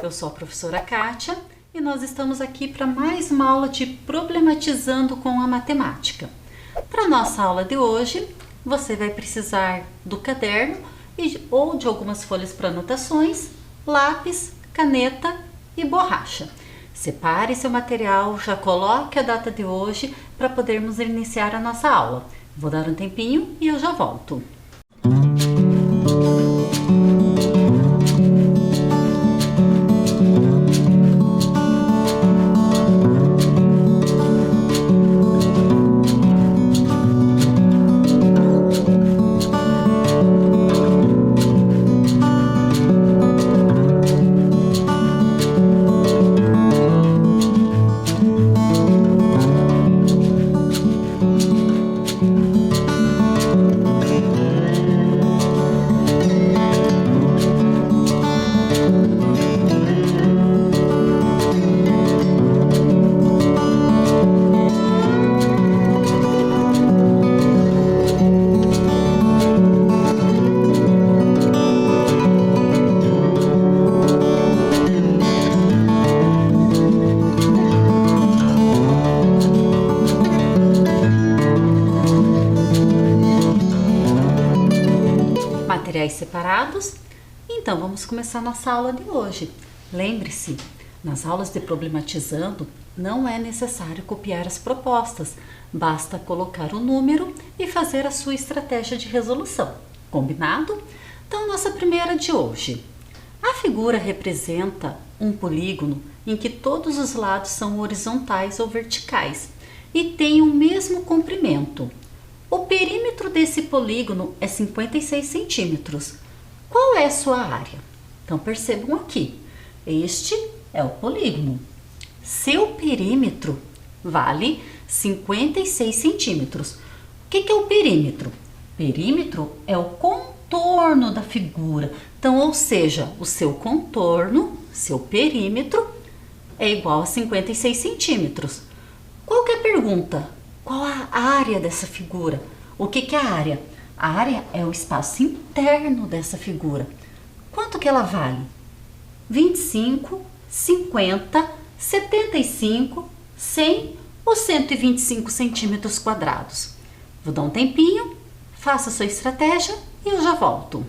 eu sou a professora Kátia e nós estamos aqui para mais uma aula de Problematizando com a Matemática. Para nossa aula de hoje, você vai precisar do caderno ou de algumas folhas para anotações, lápis, caneta e borracha. Separe seu material, já coloque a data de hoje para podermos iniciar a nossa aula. Vou dar um tempinho e eu já volto. Materiais separados? Então vamos começar nossa aula de hoje. Lembre-se, nas aulas de Problematizando não é necessário copiar as propostas, basta colocar o número e fazer a sua estratégia de resolução. Combinado? Então nossa primeira de hoje. A figura representa um polígono em que todos os lados são horizontais ou verticais e tem o mesmo comprimento. O perímetro desse polígono é 56 centímetros. Qual é a sua área? Então percebam aqui, este é o polígono. Seu perímetro vale 56 centímetros. O que é o perímetro? Perímetro é o contorno da figura. Então, ou seja, o seu contorno, seu perímetro, é igual a 56 centímetros. Qual que é a pergunta? Qual a área dessa figura? O que é a área? A área é o espaço interno dessa figura. Quanto que ela vale? 25, 50, 75, 100 ou 125 centímetros quadrados. Vou dar um tempinho, faça a sua estratégia e eu já volto.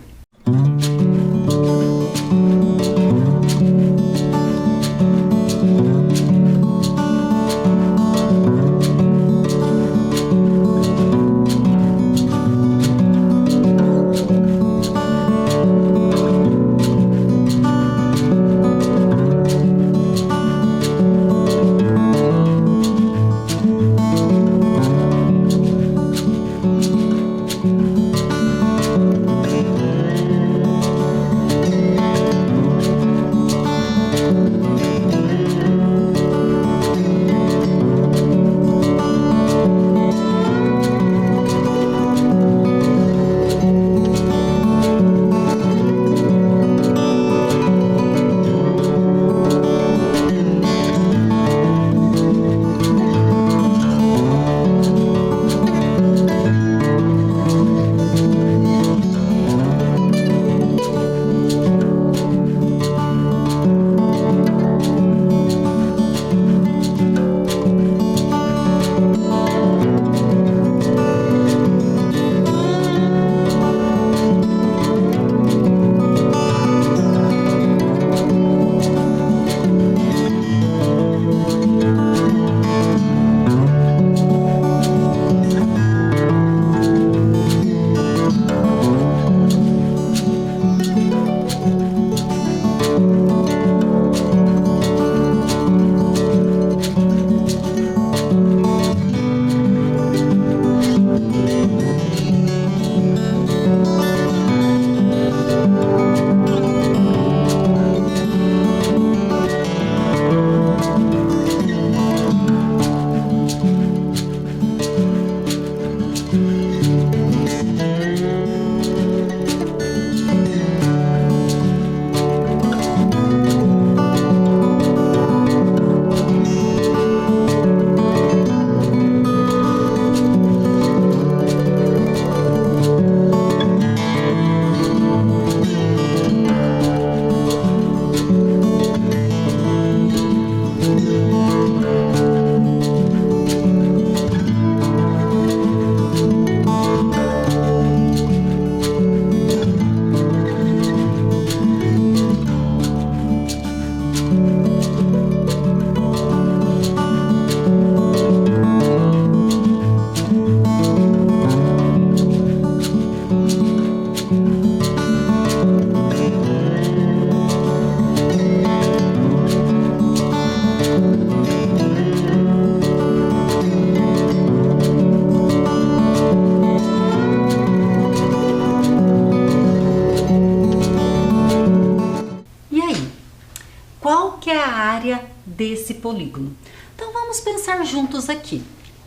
desse polígono. Então vamos pensar juntos aqui.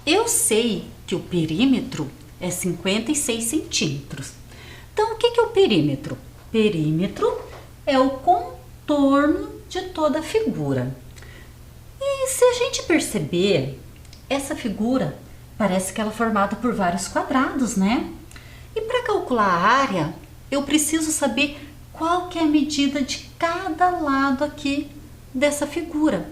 Eu sei que o perímetro é 56 centímetros. Então o que é o perímetro? Perímetro é o contorno de toda a figura. E se a gente perceber, essa figura parece que ela é formada por vários quadrados, né? E para calcular a área, eu preciso saber qual que é a medida de cada lado aqui dessa figura.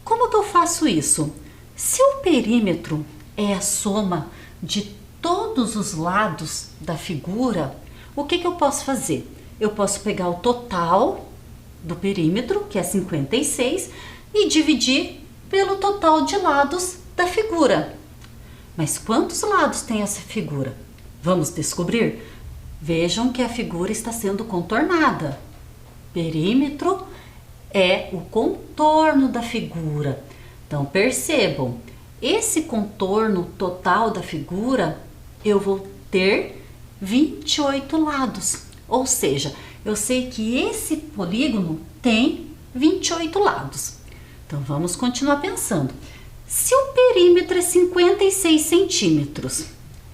Como que eu faço isso? Se o perímetro é a soma de todos os lados da figura, o que eu posso fazer? Eu posso pegar o total do perímetro, que é 56, e dividir pelo total de lados da figura. Mas quantos lados tem essa figura? Vamos descobrir? Vejam que a figura está sendo contornada. Perímetro é o contorno da figura. Então percebam, esse contorno total da figura, eu vou ter 28 lados. Ou seja, eu sei que esse polígono tem 28 lados. Então vamos continuar pensando. Se o perímetro é 56 centímetros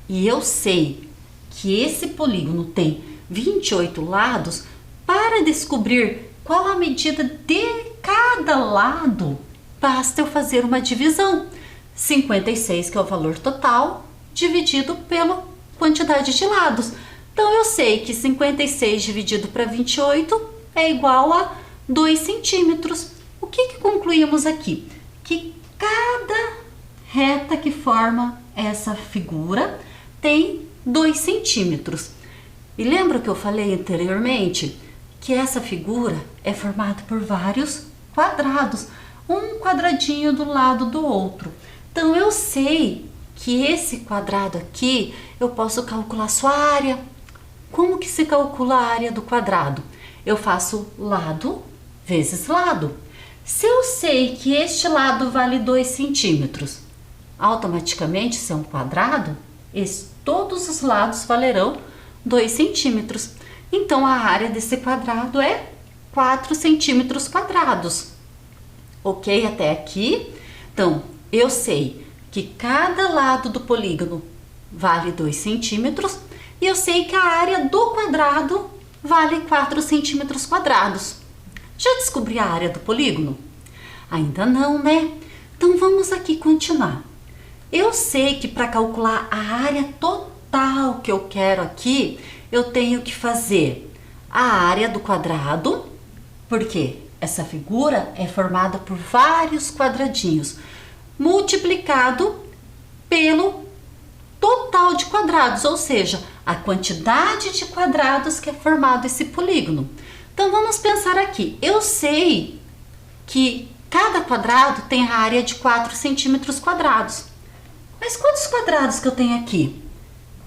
e eu sei que esse polígono tem 28 lados, para descobrir qual a medida de cada lado, basta eu fazer uma divisão. 56, que é o valor total, dividido pela quantidade de lados. Então eu sei que 56 dividido para 28 é igual a 2 centímetros. O que concluímos aqui? Que cada reta que forma essa figura tem 2 centímetros. E lembra que eu falei anteriormente que essa figura é formada por vários quadrados, um quadradinho do lado do outro. Então eu sei que esse quadrado aqui eu posso calcular sua área. Como que se calcula a área do quadrado? Eu faço lado vezes lado. Se eu sei que este lado vale 2 centímetros, automaticamente, se é um quadrado, todos os lados valerão 2 centímetros. Então, a área desse quadrado é 4 centímetros quadrados. Ok até aqui? Então, eu sei que cada lado do polígono vale 2 centímetros e eu sei que a área do quadrado vale 4 centímetros quadrados. Já descobri a área do polígono? Ainda não, né? Então, vamos aqui continuar. Eu sei que para calcular a área total que eu quero aqui, eu tenho que fazer a área do quadrado, porque essa figura é formada por vários quadradinhos, multiplicado pelo total de quadrados, ou seja, a quantidade de quadrados que é formado esse polígono. Então vamos pensar aqui. Eu sei que cada quadrado tem a área de 4 centímetros quadrados. Mas quantos quadrados que eu tenho aqui?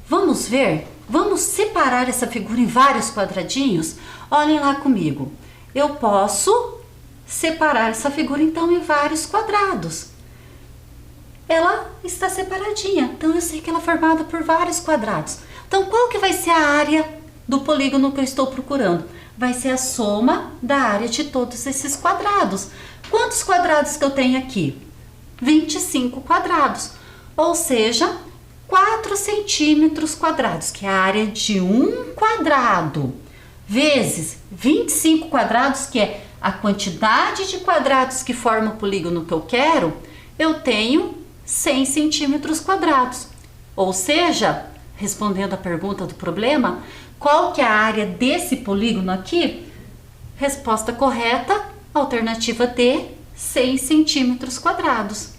Vamos ver? Vamos separar essa figura em vários quadradinhos? Olhem lá comigo. Eu posso separar essa figura então em vários quadrados. Ela está separadinha, então eu sei que ela é formada por vários quadrados. Então qual que vai ser a área do polígono que eu estou procurando? Vai ser a soma da área de todos esses quadrados. Quantos quadrados que eu tenho aqui? 25 quadrados. Ou seja, 4 centímetros quadrados, que é a área de um quadrado, vezes 25 quadrados, que é a quantidade de quadrados que forma o polígono que eu quero, eu tenho 100 centímetros quadrados. Ou seja, respondendo a pergunta do problema, qual que é a área desse polígono aqui? Resposta correta, alternativa D, 100 centímetros quadrados.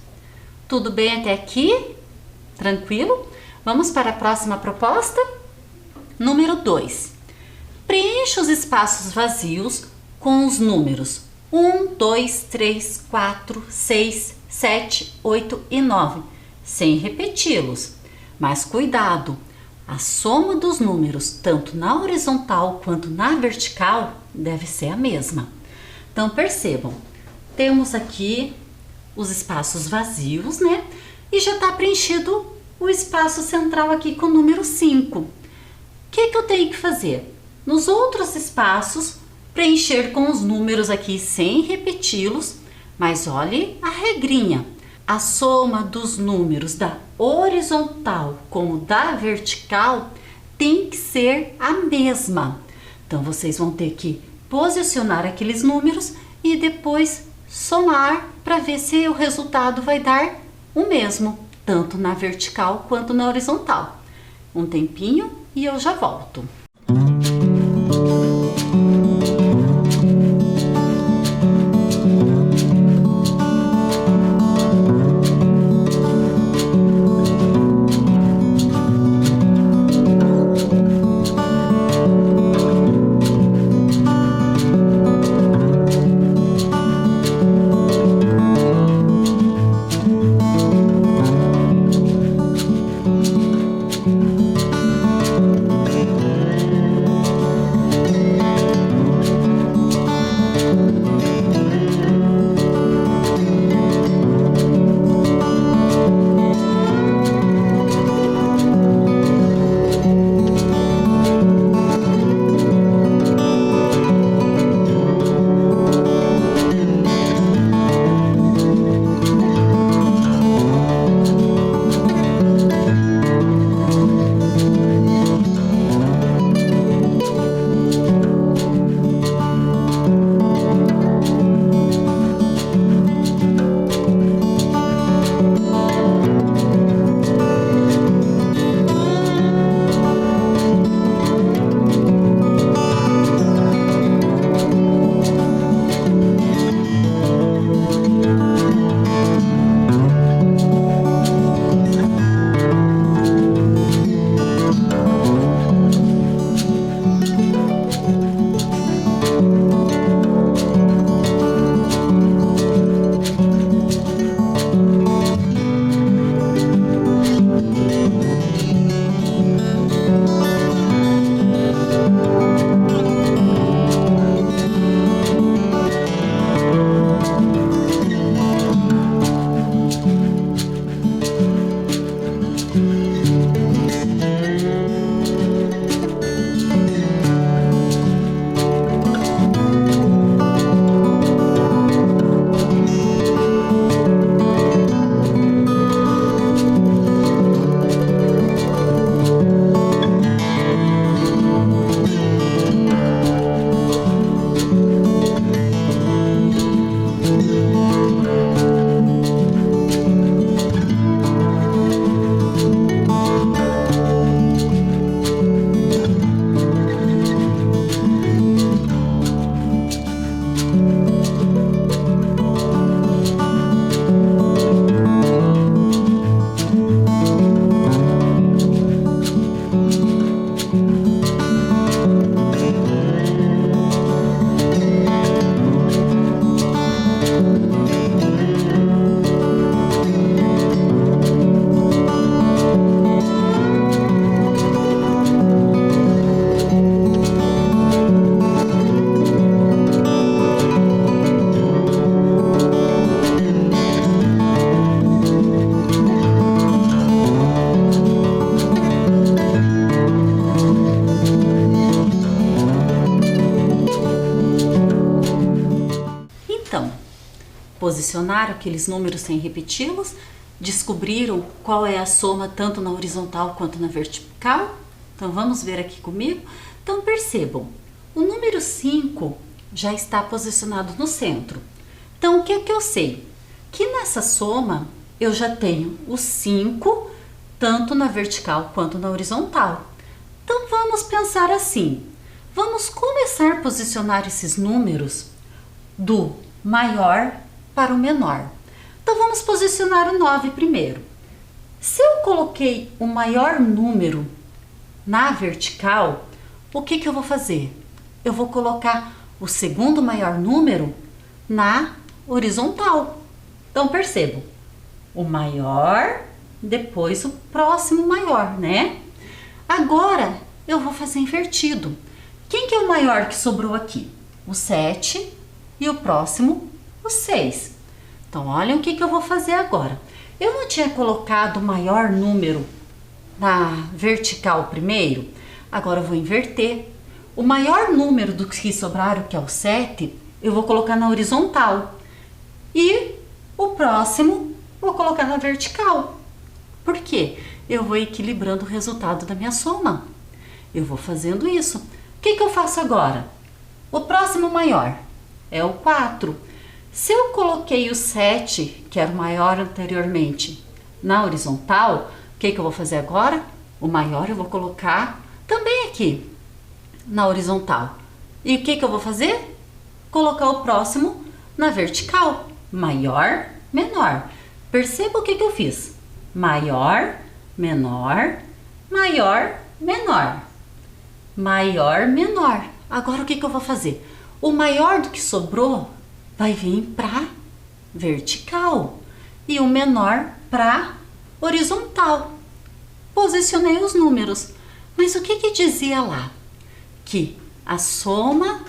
Tudo bem até aqui? Tranquilo? Vamos para a próxima proposta? Número 2. Preencha os espaços vazios com os números 1, 2, 3, 4, 6, 7, 8 e 9, sem repeti-los. Mas cuidado, a soma dos números, tanto na horizontal quanto na vertical, deve ser a mesma. Então percebam, temos aqui os espaços vazios, né? E já está preenchido o espaço central aqui com o número 5. O que eu tenho que fazer? Nos outros espaços, preencher com os números aqui sem repeti-los, Mas olhe a regrinha. A soma dos números da horizontal com o da vertical tem que ser a mesma. Então, vocês vão ter que posicionar aqueles números e depois somar para ver se o resultado vai dar o mesmo, tanto na vertical quanto na horizontal. Um tempinho e eu já volto. Posicionaram aqueles números sem repeti-los, descobriram qual é a soma tanto na horizontal quanto na vertical? Então vamos ver aqui comigo. Então percebam, o número 5 já está posicionado no centro. Então o que é que eu sei? Que nessa soma eu já tenho o 5 tanto na vertical quanto na horizontal. Então vamos pensar assim, vamos começar a posicionar esses números do maior para o menor. Então vamos posicionar o 9 primeiro. Se eu coloquei o maior número na vertical, o que eu vou fazer? Eu vou colocar o segundo maior número na horizontal. Então percebam, o maior, depois o próximo maior, né? Agora eu vou fazer invertido. Quem que é o maior que sobrou aqui? O 7 e o próximo o 6. Então, olha o que eu vou fazer agora. Eu não tinha colocado o maior número na vertical primeiro? Agora eu vou inverter. O maior número do que sobraram, que é o 7, eu vou colocar na horizontal. E o próximo vou colocar na vertical. Por quê? Eu vou equilibrando o resultado da minha soma. Eu vou fazendo isso. O que eu faço agora? O próximo maior é o 4. Se eu coloquei o 7, que era o maior anteriormente, na horizontal, o que eu vou fazer agora? O maior eu vou colocar também aqui, na horizontal. E o que eu vou fazer? Colocar o próximo na vertical. Maior, menor. Perceba o que eu fiz. Maior, menor, maior, menor. Maior, menor. Agora o que eu vou fazer? O maior do que sobrou vai vir para vertical e o menor para horizontal. Posicionei os números. Mas o que dizia lá? Que a soma,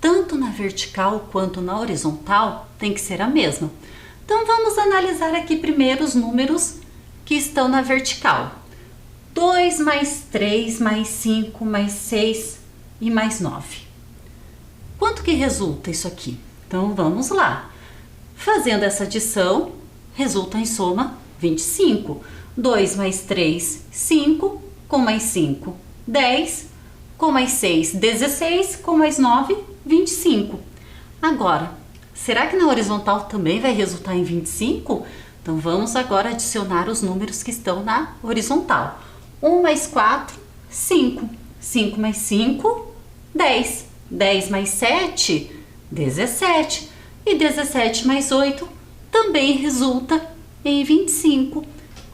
tanto na vertical quanto na horizontal, tem que ser a mesma. Então vamos analisar aqui primeiro os números que estão na vertical. 2 mais 3 mais 5 mais 6 e mais 9. Quanto que resulta isso aqui? Então vamos lá. Fazendo essa adição, resulta em soma 25. 2 mais 3, 5, com mais 5, 10, com mais 6, 16, com mais 9, 25. Agora, será que na horizontal também vai resultar em 25? Então vamos agora adicionar os números que estão na horizontal. 1 mais 4, 5. 5 mais 5, 10. 10 mais 7, 17. E 17 mais 8 também resulta em 25.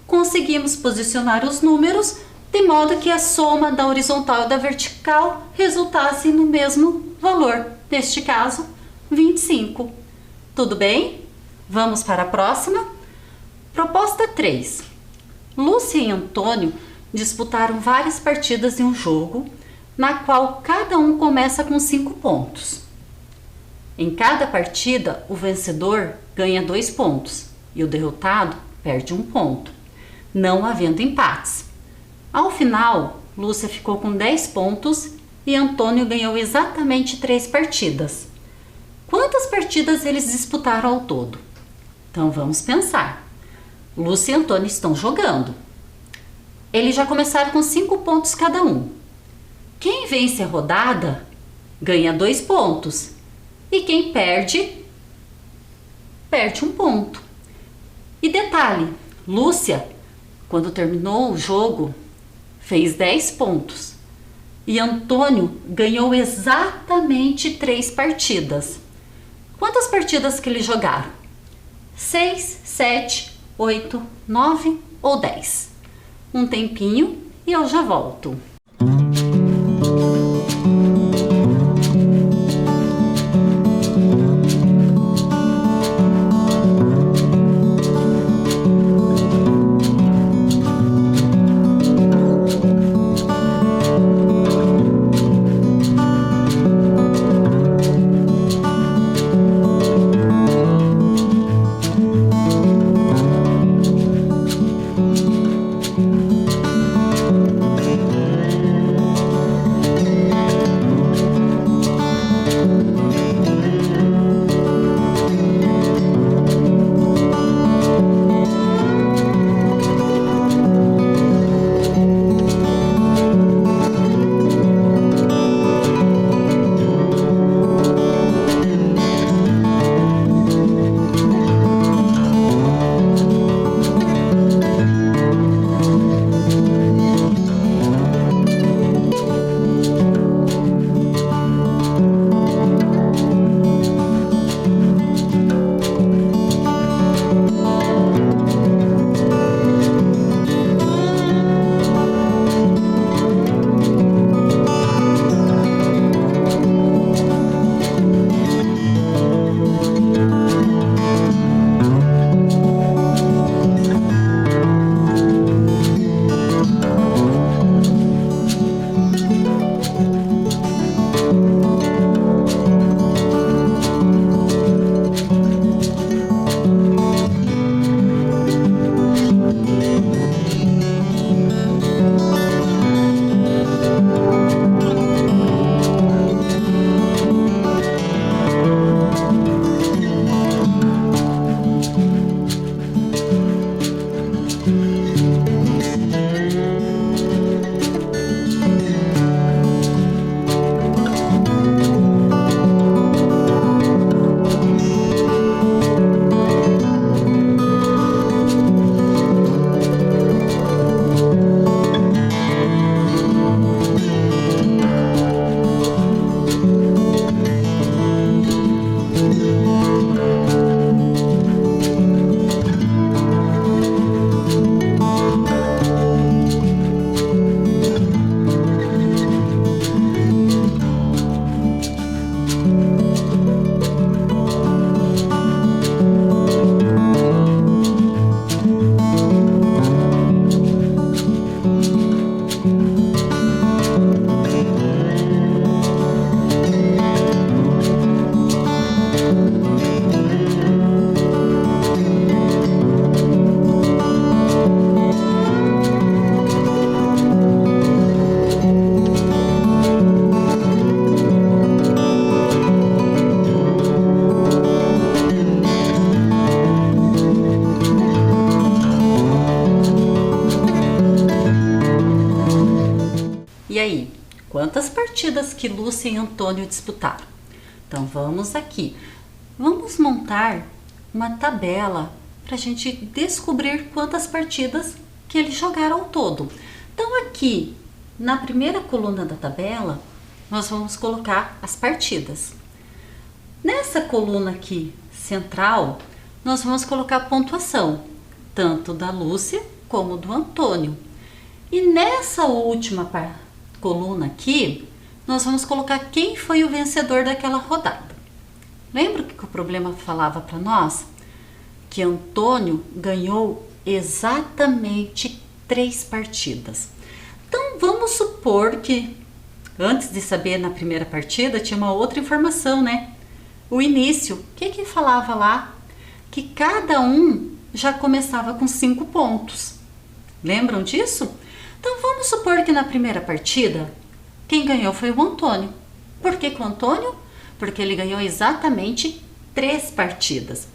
Conseguimos posicionar os números de modo que a soma da horizontal e da vertical resultasse no mesmo valor. Neste caso, 25. Tudo bem? Vamos para a próxima. Proposta 3. Lúcia e Antônio disputaram várias partidas em um jogo, na qual cada um começa com 5 pontos. Em cada partida, o vencedor ganha 2 pontos e o derrotado perde 1 ponto, não havendo empates. Ao final, Lúcia ficou com 10 pontos e Antônio ganhou exatamente 3 partidas. Quantas partidas eles disputaram ao todo? Então vamos pensar. Lúcia e Antônio estão jogando. Eles já começaram com 5 pontos cada um. Quem vence a rodada ganha 2 pontos e quem perde, perde 1 ponto. E detalhe, Lúcia, quando terminou o jogo, fez 10 pontos e Antônio ganhou exatamente 3 partidas. Quantas partidas que eles jogaram? 6, 7, 8, 9 ou 10? Um tempinho e eu já volto. aí, quantas partidas que Lúcia e Antônio disputaram? Então vamos aqui. Vamos montar uma tabela para a gente descobrir quantas partidas que eles jogaram ao todo. Então aqui, na primeira coluna da tabela, nós vamos colocar as partidas. Nessa coluna aqui, central, nós vamos colocar a pontuação, tanto da Lúcia como do Antônio. E nessa última coluna aqui, nós vamos colocar quem foi o vencedor daquela rodada. Lembra que o problema falava para nós? Que Antônio ganhou exatamente 3 partidas. Então vamos supor que antes de saber na primeira partida tinha uma outra informação, né? O início, o que falava lá? Que cada um já começava com 5 pontos. Lembram disso? Então vamos supor que na primeira partida quem ganhou foi o Antônio. Por que o Antônio? Porque ele ganhou exatamente 3 partidas.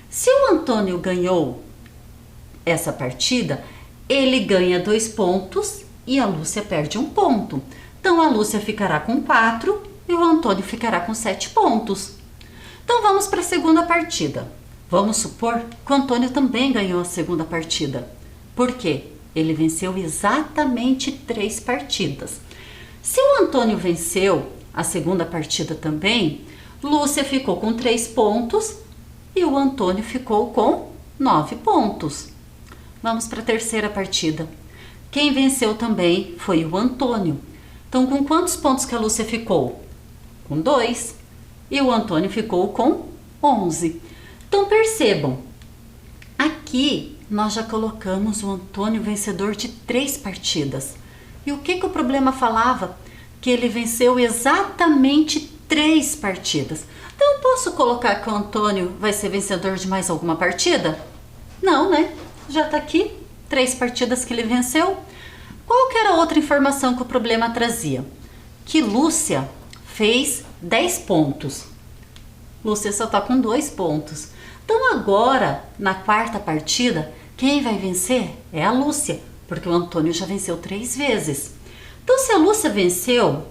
Se o Antônio ganhou essa partida, ele ganha 2 pontos e a Lúcia perde 1 ponto. Então a Lúcia ficará com 4 e o Antônio ficará com 7 pontos. Então vamos para a segunda partida. Vamos supor que o Antônio também ganhou a segunda partida. Por quê? Ele venceu exatamente 3 partidas. Se o Antônio venceu a segunda partida também, Lúcia ficou com 3 pontos e o Antônio ficou com 9 pontos. Vamos para a terceira partida. Quem venceu também foi o Antônio. Então, com quantos pontos que a Lúcia ficou? Com 2. E o Antônio ficou com 11. Então, percebam, aqui nós já colocamos o Antônio vencedor de 3 partidas. E o que o problema falava? Que ele venceu exatamente 3 partidas. Então, eu posso colocar que o Antônio vai ser vencedor de mais alguma partida? Não, né? Já está aqui, 3 partidas que ele venceu. Qual que era a outra informação que o problema trazia? Que Lúcia fez 10 pontos. Lúcia só está com 2 pontos. Então agora, na quarta partida, quem vai vencer é a Lúcia, porque o Antônio já venceu 3 vezes. Então se a Lúcia venceu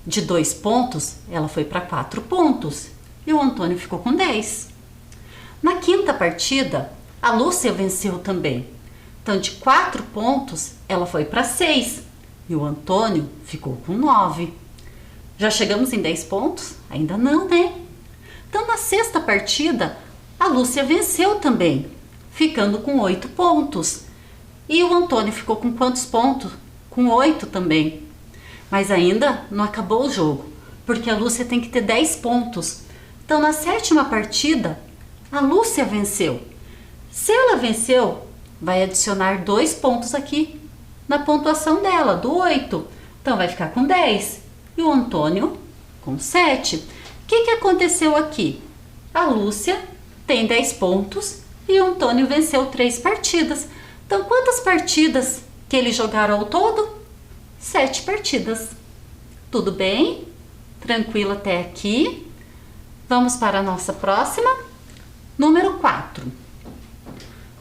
de 2 pontos, ela foi para 4 pontos e o Antônio ficou com 10. Na quinta partida, a Lúcia venceu também. Então de 4 pontos, ela foi para 6 e o Antônio ficou com 9. Já chegamos em 10 pontos? Ainda não, né? Então na sexta partida, a Lúcia venceu também, ficando com 8 pontos. E o Antônio ficou com quantos pontos? Com 8 também. Mas ainda não acabou o jogo, porque a Lúcia tem que ter 10 pontos. Então na sétima partida, a Lúcia venceu. Se ela venceu, vai adicionar 2 pontos aqui na pontuação dela, do 8. Então vai ficar com 10. E o Antônio com 7. O que aconteceu aqui? A Lúcia tem 10 pontos e o Antônio venceu 3 partidas. Então, quantas partidas que eles jogaram ao todo? 7 partidas. Tudo bem? Tranquilo até aqui? Vamos para a nossa próxima. Número 4.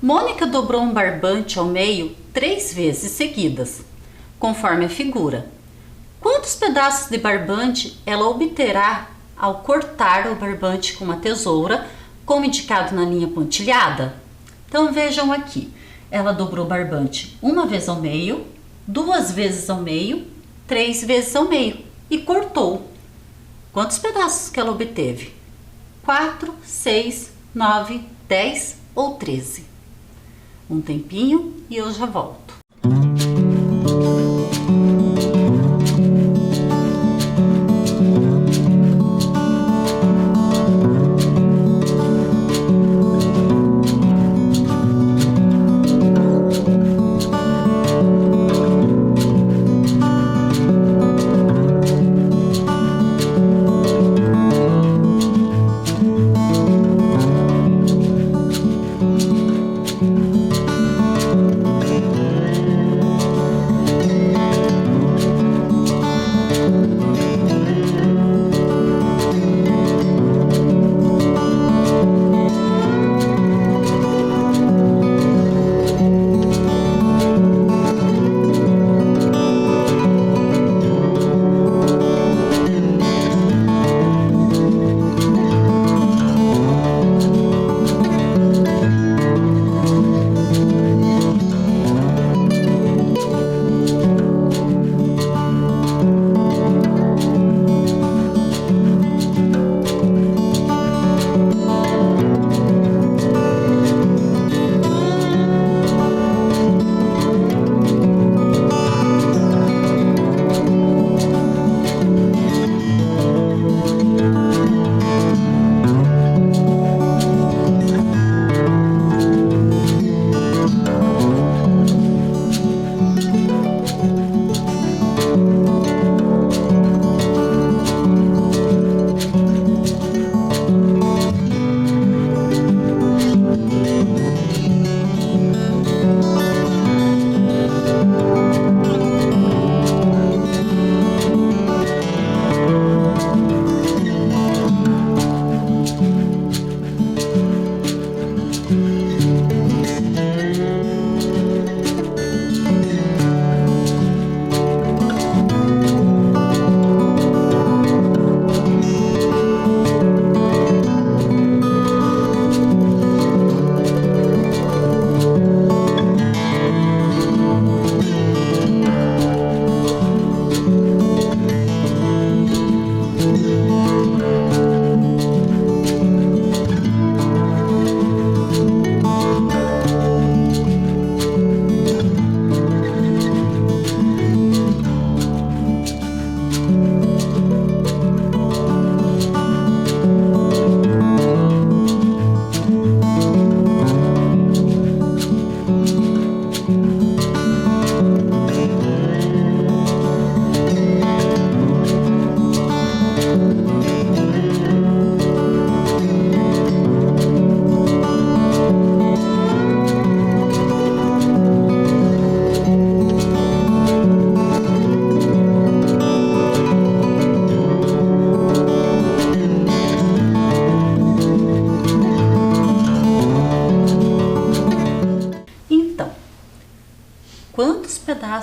Mônica dobrou um barbante ao meio 3 vezes seguidas, conforme a figura. Quantos pedaços de barbante ela obterá ao cortar o barbante com uma tesoura, como indicado na linha pontilhada? Então vejam aqui, ela dobrou o barbante 1 vez ao meio, 2 vezes ao meio, 3 vezes ao meio e cortou. Quantos pedaços que ela obteve? 4, 6, 9, 10 ou 13? Um tempinho e eu já volto.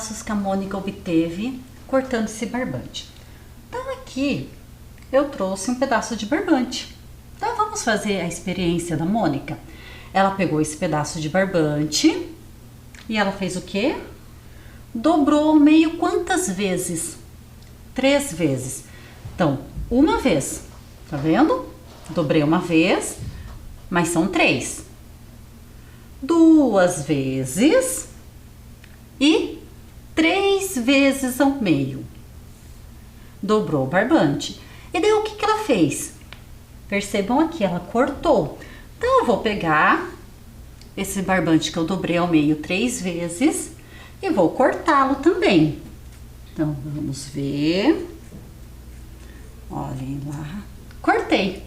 pedaços que a Mônica obteve cortando esse barbante? Então aqui eu trouxe um pedaço de barbante. Então vamos fazer a experiência da Mônica. Ela pegou esse pedaço de barbante e ela fez o quê? Dobrou ao meio quantas vezes? 3 vezes. Então, uma vez, tá vendo? Dobrei uma vez, mas são 3. 2 vezes e 3 vezes ao meio. Dobrou o barbante. E daí o que ela fez? Percebam aqui, ela cortou. Então eu vou pegar esse barbante que eu dobrei ao meio 3 vezes e vou cortá-lo também. Então vamos ver. Olhem lá. Cortei.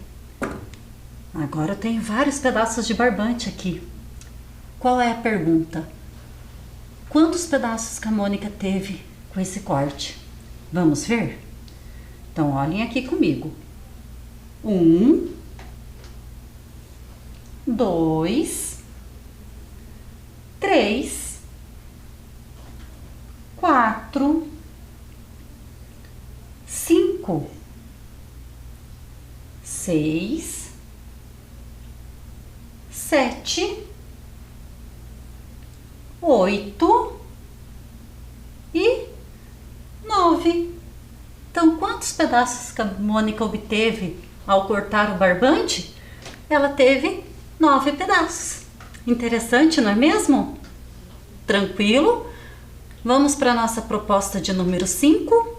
Agora eu tenho vários pedaços de barbante aqui. Qual é a pergunta? Quantos pedaços que a Mônica teve com esse corte? Vamos ver? Então olhem aqui comigo. 1, 2, 3, 4, 5, 6, 7, 8 e 9. Então, quantos pedaços que a Mônica obteve ao cortar o barbante? Ela teve 9 pedaços. Interessante, não é mesmo? Tranquilo? Vamos para a nossa proposta de número 5.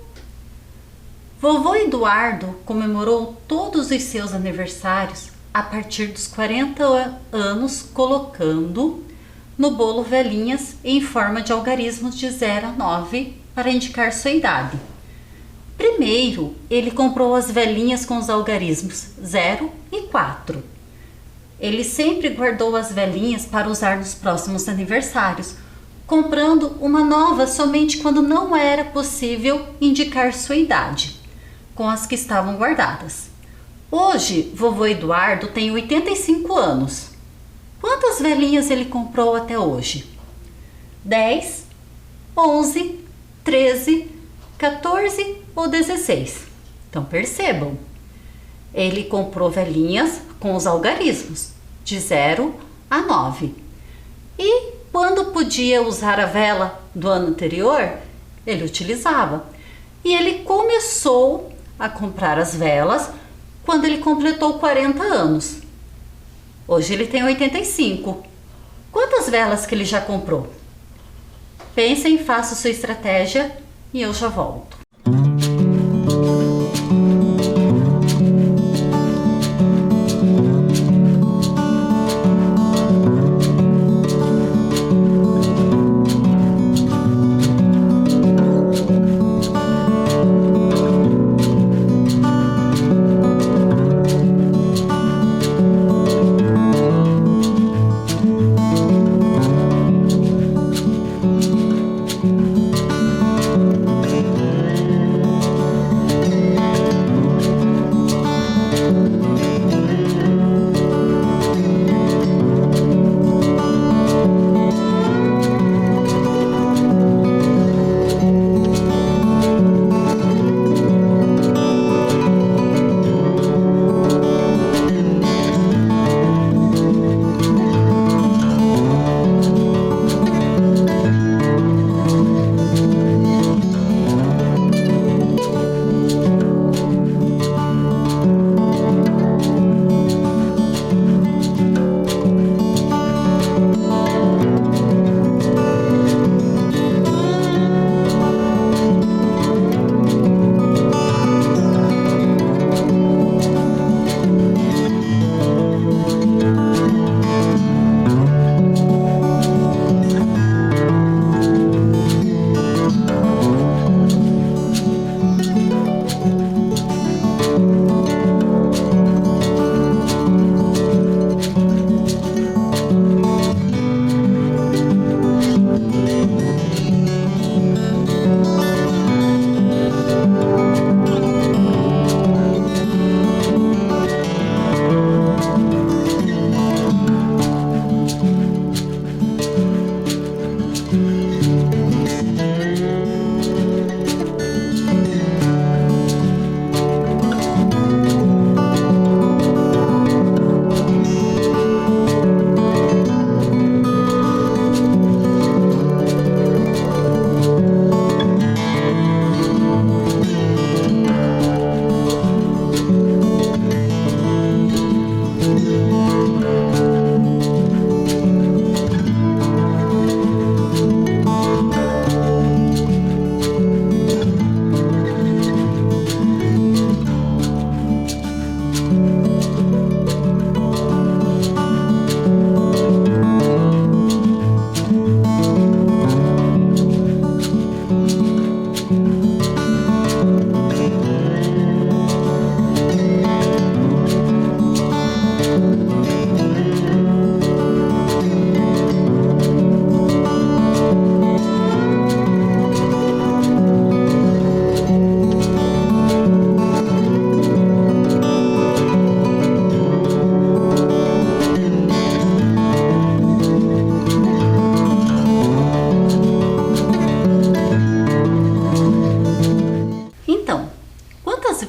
Vovô Eduardo comemorou todos os seus aniversários a partir dos 40 anos, colocando no bolo velhinhas em forma de algarismos de 0 a 9 para indicar sua idade. Primeiro, ele comprou as velhinhas com os algarismos 0 e 4. Ele sempre guardou as velhinhas para usar nos próximos aniversários, comprando uma nova somente quando não era possível indicar sua idade, com as que estavam guardadas. Hoje, vovô Eduardo tem 85 anos. Quantas velhinhas ele comprou até hoje? 10, 11, 13, 14 ou 16? Então percebam, ele comprou velhinhas com os algarismos de 0 a 9. E quando podia usar a vela do ano anterior, ele utilizava. E ele começou a comprar as velas quando ele completou 40 anos. Hoje ele tem 85. Quantas velas que ele já comprou? Pensem, façam sua estratégia e eu já volto.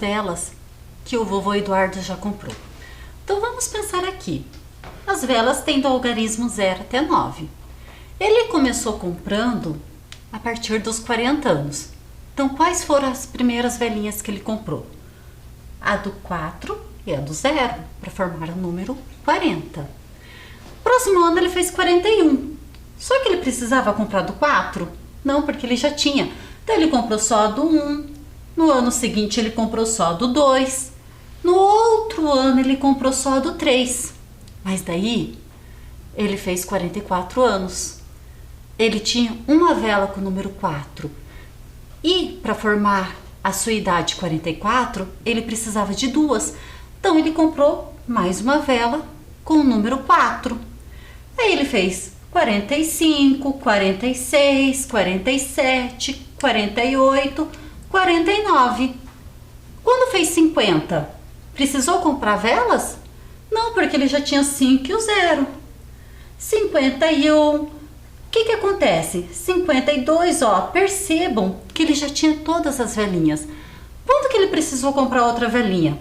velas que o vovô Eduardo já comprou. Então vamos pensar aqui. As velas têm do algarismo 0 até 9. Ele começou comprando a partir dos 40 anos. Então quais foram as primeiras velinhas que ele comprou? A do 4 e a do 0, para formar o número 40. Próximo ano ele fez 41. Só que ele precisava comprar do 4? Não, porque ele já tinha. Então ele comprou só a do 1. No ano seguinte ele comprou só a do 2. No outro ano ele comprou só a do 3. Mas daí ele fez 44 anos. Ele tinha uma vela com o número 4. E para formar a sua idade 44, ele precisava de duas. Então ele comprou mais uma vela com o número 4. Aí ele fez 45, 46, 47, 48, 49. Quando fez 50, precisou comprar velas? Não, porque ele já tinha 5 e o 0. 51. O que acontece? 52, ó, percebam que ele já tinha todas as velinhas. Quando que ele precisou comprar outra velinha?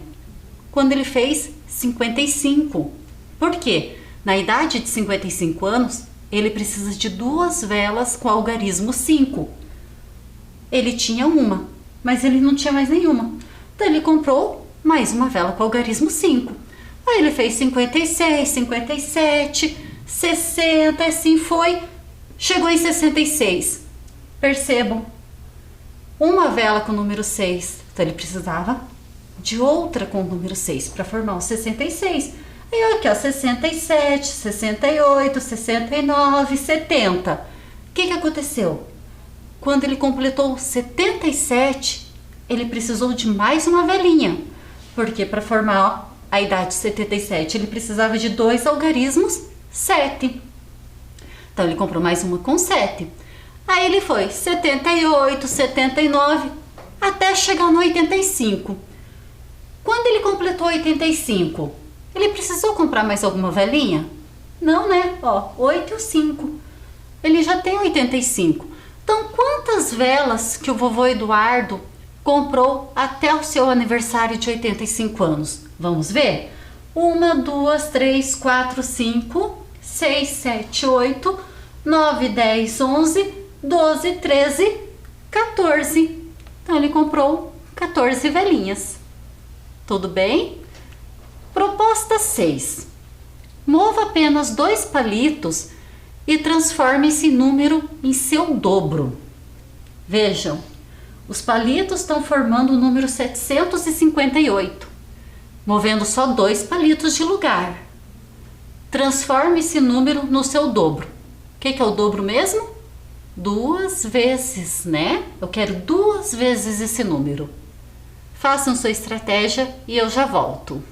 Quando ele fez 55. Por quê? Na idade de 55 anos, ele precisa de duas velas com algarismo 5. Ele tinha uma, mas ele não tinha mais nenhuma. Então ele comprou mais uma vela com algarismo 5. Aí ele fez 56, 57, 60, assim foi. Chegou em 66. Percebam. Uma vela com o número 6. Então ele precisava de outra com o número 6 para formar o 66. Aí aqui, ó, 67, 68, 69, 70. O que aconteceu? Quando ele completou 77, ele precisou de mais uma velinha. Porque para formar, ó, a idade de 77, ele precisava de 2 algarismos 7. Então ele comprou mais uma com 7. Aí ele foi 78, 79, até chegar no 85. Quando ele completou 85, ele precisou comprar mais alguma velinha? Não, né? Ó, 8 e 5. Ele já tem 85. Então quantas velas que o vovô Eduardo comprou até o seu aniversário de 85 anos? Vamos ver? 1, 2, 3, 4, 5, 6, 7, 8, 9, 10, 11, 12, 13, 14. Então ele comprou 14 velinhas. Tudo bem? Proposta 6. Mova apenas 2 palitos e transforme esse número em seu dobro. Vejam, os palitos estão formando o número 758, movendo só 2 palitos de lugar. Transforme esse número no seu dobro. O que é o dobro mesmo? 2 vezes, né? Eu quero 2 vezes esse número. Façam sua estratégia e eu já volto.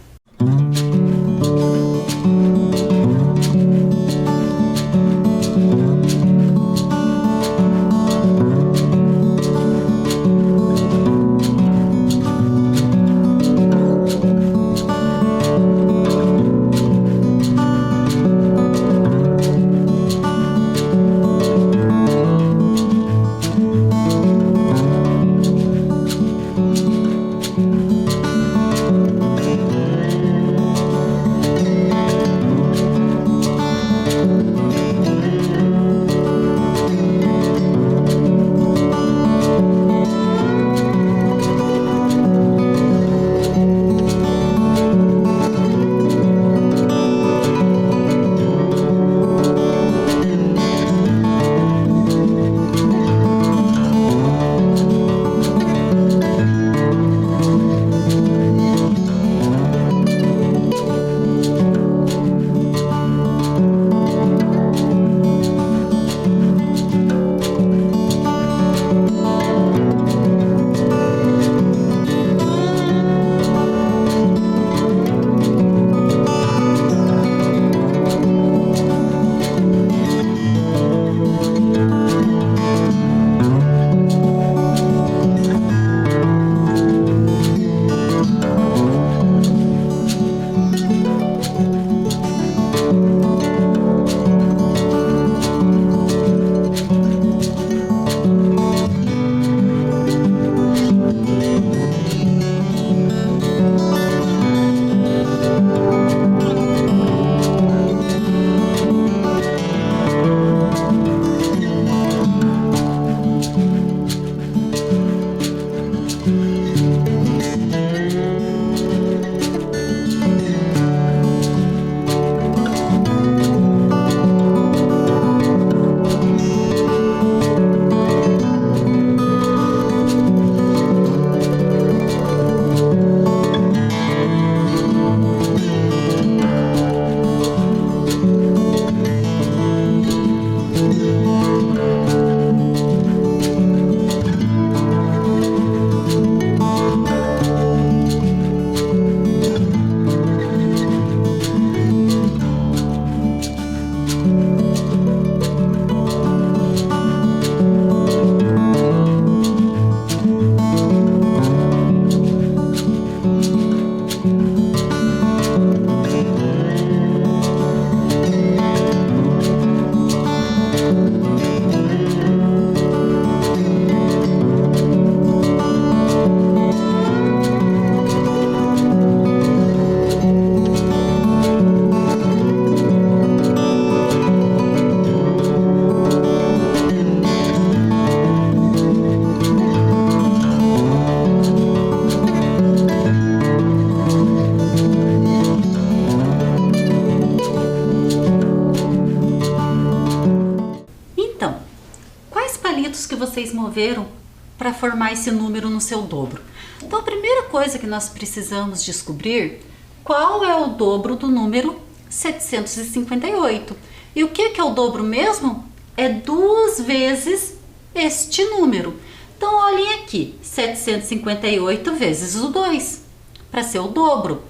desenvolveram para formar esse número no seu dobro. Então, a primeira coisa que nós precisamos descobrir qual é o dobro do número 758. E o que é o dobro mesmo? É 2 vezes este número. Então, olhem aqui, 758 vezes o 2, para ser o dobro.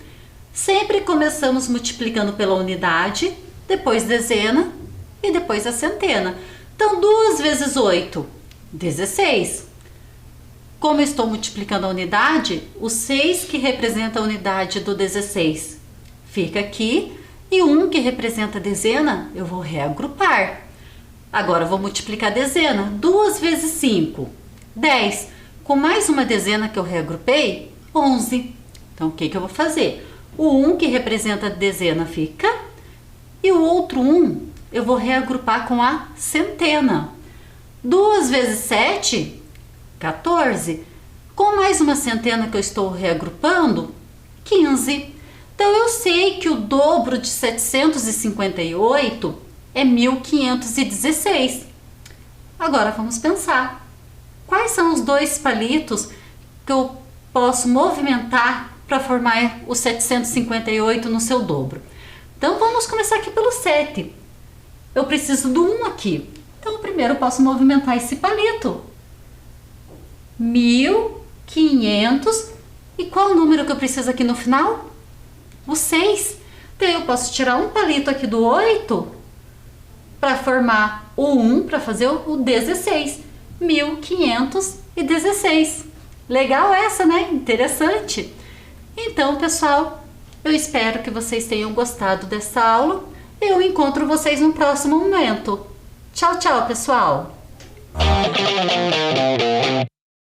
Sempre começamos multiplicando pela unidade, depois dezena e depois a centena. Então, 2 vezes 8, 16. Como eu estou multiplicando a unidade, o 6 que representa a unidade do 16 fica aqui e o 1 que representa a dezena eu vou reagrupar. Agora eu vou multiplicar a dezena. 2 vezes 5, 10. Com mais uma dezena que eu reagrupei, 11. Então o que eu vou fazer? O 1 que representa a dezena fica e o outro 1 eu vou reagrupar com a centena. 2 vezes 7, 14. Com mais uma centena que eu estou reagrupando, 15. Então, eu sei que o dobro de 758 é 1516. Agora, vamos pensar. Quais são os 2 palitos que eu posso movimentar para formar o 758 no seu dobro? Então, vamos começar aqui pelo 7. Eu preciso do 1 aqui. Então, primeiro eu posso movimentar esse palito. 1500. E qual o número que eu preciso aqui no final? O 6. Então, eu posso tirar um palito aqui do 8 para formar o 1, para fazer o 16. 1516. Legal essa, né? Interessante. Então, pessoal, eu espero que vocês tenham gostado dessa aula. Eu encontro vocês no próximo momento. Tchau, tchau, pessoal!